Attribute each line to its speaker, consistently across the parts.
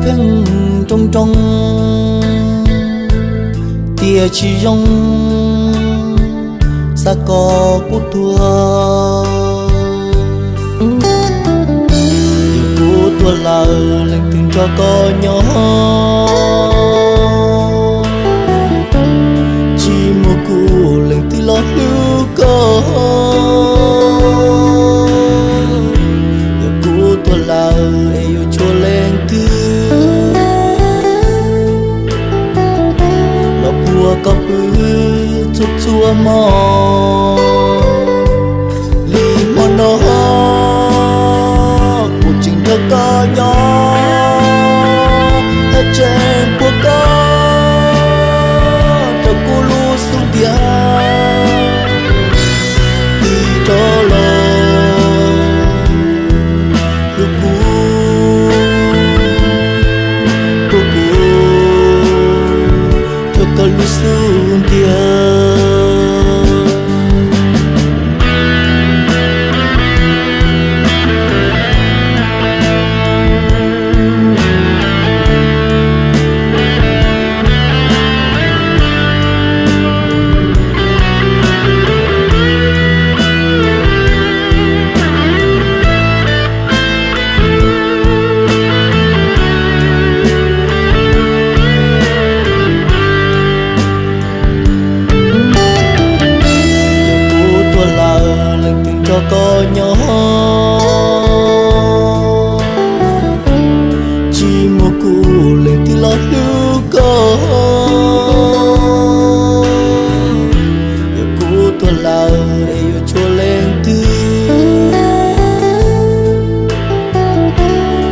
Speaker 1: phèn trong trong tia chỉ rong sa có cú tua cú tua là lên từng cho có nhỏ chỉ một cú lên từ lo lưu có cú tua là yêu cho lên từ lo bùa có chút chua mò li mò nó cuộc trình nó có nhỏ ở trên cuộc có cho cô lu xuống tia đi đó lo lu cô cho cô lu xuống tia có nhỏ chỉ một cú lên từ lo lưu có yêu cú tua là yêu cho lên từ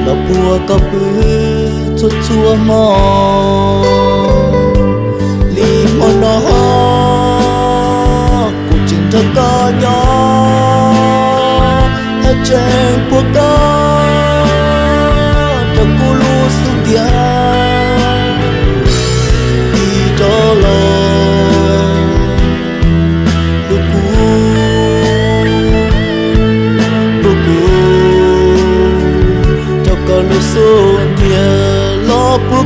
Speaker 1: lo bùa có bứ chút chua mò li mò nó cuộc trình thật có nhỏ trên cuộc có cho cô lu xuống tia đi đó lo lu cô cho con lu xuống tia lo cô